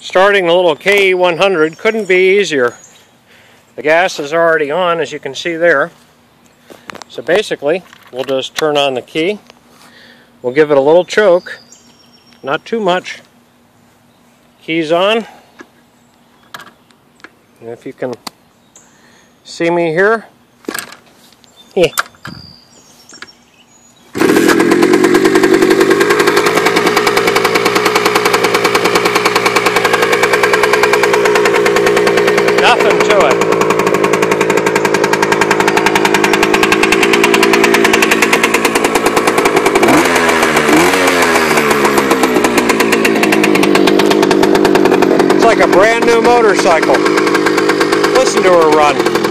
Starting the little KE100 couldn't be easier. The gas is already on, as you can see there. So basically, we'll just turn on the key. We'll give it a little choke, not too much. Key's on. And if you can see me here, yeah. Nothing to it. It's like a brand new motorcycle. Listen to her run.